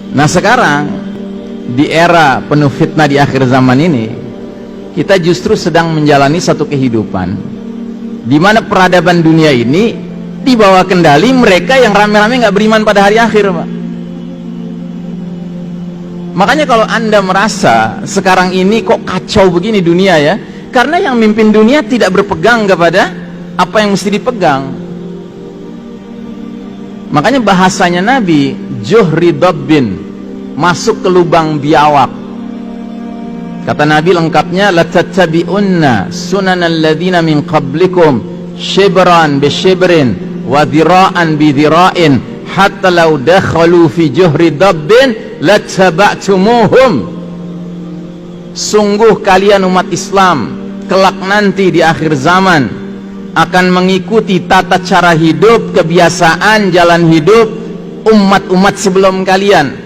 Nah sekarang di era penuh fitnah di akhir zaman ini, kita justru sedang menjalani satu kehidupan di mana peradaban dunia ini di bawah kendali mereka yang rame-rame nggak beriman pada hari akhir, Pak. Makanya kalau Anda merasa sekarang ini kok kacau begini dunia ya, karena yang mimpin dunia tidak berpegang kepada apa yang mesti dipegang. Makanya bahasanya Nabi, juhri dabbin, masuk ke lubang biawak. Kata Nabi lengkapnya, latattabi'unna sunanal ladzina min qablikum shibran bi shibrin wa dhira'an bi dhira'in hatta law dakhalu fi juhri dabbin lattaba'tumuhum. Sungguh kalian umat Islam kelak nanti di akhir zaman akan mengikuti tata cara hidup, kebiasaan, jalan hidup umat-umat sebelum kalian,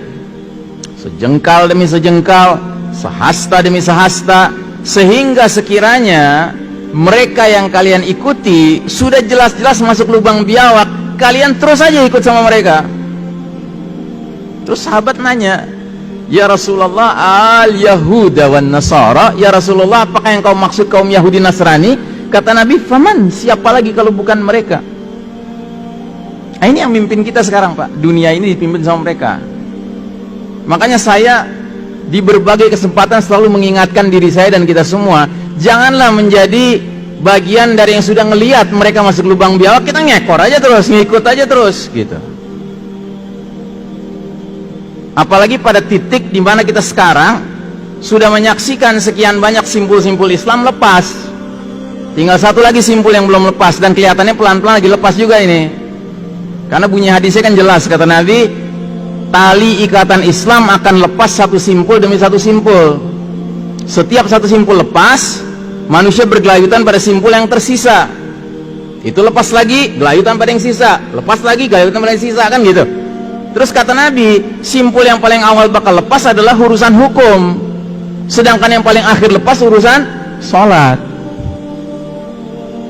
sejengkal demi sejengkal, sehasta demi sehasta, sehingga sekiranya mereka yang kalian ikuti sudah jelas-jelas masuk lubang biawak, kalian terus saja ikut sama mereka. Terus sahabat nanya, ya Rasulullah, al-Yahuda wan Nasara, ya Rasulullah, apakah yang kau maksud kaum Yahudi Nasrani? Kata Nabi, faman, siapa lagi kalau bukan mereka? Nah, ini yang mimpin kita sekarang, Pak. Dunia ini dipimpin sama mereka. Makanya saya di berbagai kesempatan selalu mengingatkan diri saya dan kita semua, janganlah menjadi bagian dari yang sudah ngelihat mereka masuk lubang biawak, kita ngekor aja terus, ngikut aja terus gitu. Apalagi pada titik di mana kita sekarang sudah menyaksikan sekian banyak simpul-simpul Islam lepas, tinggal satu lagi simpul yang belum lepas, dan kelihatannya pelan-pelan lagi lepas juga ini. Karena bunyi hadisnya kan jelas, kata Nabi, tali ikatan Islam akan lepas satu simpul demi satu simpul. Setiap satu simpul lepas, manusia bergelayutan pada simpul yang tersisa. Itu lepas lagi, gelayutan pada yang sisa, lepas lagi, gelayutan pada yang sisa, kan gitu. Terus kata Nabi, simpul yang paling awal bakal lepas adalah urusan hukum, sedangkan yang paling akhir lepas urusan sholat.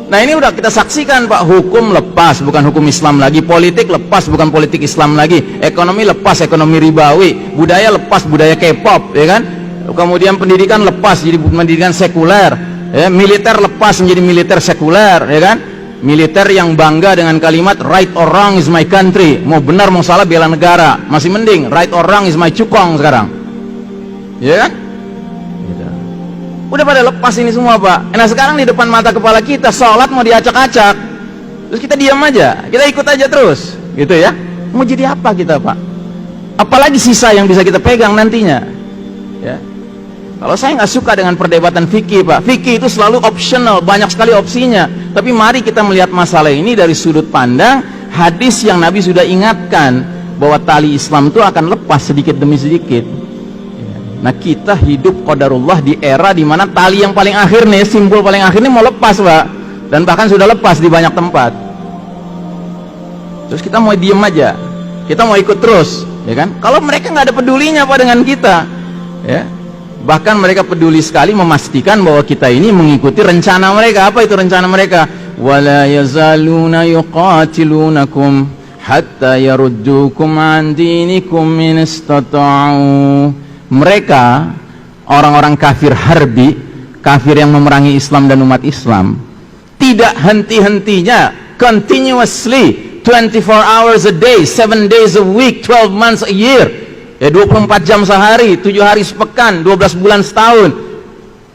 Nah ini udah kita saksikan, Pak. Hukum lepas, bukan hukum Islam lagi. Politik lepas, bukan politik Islam lagi. Ekonomi lepas, ekonomi ribawi. Budaya lepas, budaya K-pop, ya kan? Kemudian pendidikan lepas, jadi pendidikan sekuler, ya. Militer lepas menjadi militer sekuler, ya kan? Militer yang bangga dengan kalimat right or wrong is my country. Mau benar mau salah bela negara. Masih mending right or wrong is my cukong sekarang, ya kan? Gitu. Udah pada lepas ini semua, Pak. Nah sekarang di depan mata kepala kita sholat mau diacak-acak, terus kita diam aja, kita ikut aja terus, gitu ya. Mau jadi apa kita, Pak? Apalagi sisa yang bisa kita pegang nantinya, ya. Kalau saya nggak suka dengan perdebatan fikih, Pak. Fikih itu selalu optional, banyak sekali opsinya. Tapi mari kita melihat masalah ini dari sudut pandang hadis yang Nabi sudah ingatkan bahwa tali Islam itu akan lepas sedikit demi sedikit. Nah kita hidup qadarullah di era di mana tali yang paling akhir nih, simpul paling akhir nih mau lepas, Pak. Dan bahkan sudah lepas di banyak tempat. Terus kita mau diem aja, kita mau ikut terus, ya kan? Kalau mereka nggak ada pedulinya, Pak, dengan kita, ya. Bahkan mereka peduli sekali memastikan bahwa kita ini mengikuti rencana mereka. Apa itu rencana mereka? Wala yazaluna yuqatilunakum hatta yaruddukum an dinikum in istata'u. Mereka orang-orang kafir harbi, kafir yang memerangi Islam dan umat Islam, tidak henti-hentinya, continuously 24 hours a day, 7 days a week, 12 months a year, ya 24 jam sehari, 7 hari sepekan, 12 bulan setahun.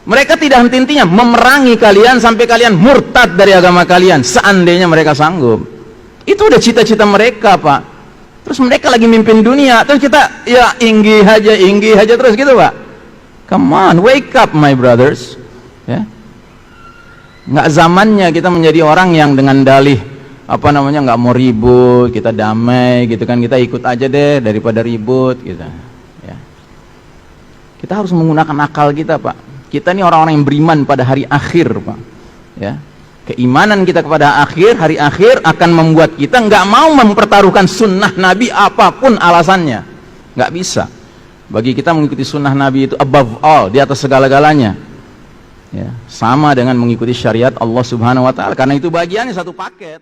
Mereka tidak henti-hentinya memerangi kalian sampai kalian murtad dari agama kalian, seandainya mereka sanggup. Itu udah cita-cita mereka, Pak. Terus mereka lagi mimpin dunia, terus kita ya inggi aja terus gitu, Pak. Come on, wake up my brothers, ya. Nggak zamannya kita menjadi orang yang dengan dalih apa namanya, nggak mau ribut, kita damai gitu kan, kita ikut aja deh daripada ribut gitu, ya. Kita harus menggunakan akal kita, Pak. Kita ini orang-orang yang beriman pada hari akhir, Pak, ya. Keimanan kita kepada hari akhir akan membuat kita nggak mau mempertaruhkan sunnah Nabi apapun alasannya. Nggak bisa. Bagi kita mengikuti sunnah Nabi itu above all, di atas segala-galanya, ya. Sama dengan mengikuti syariat Allah Subhanahu Wa Taala, karena itu bagiannya satu paket.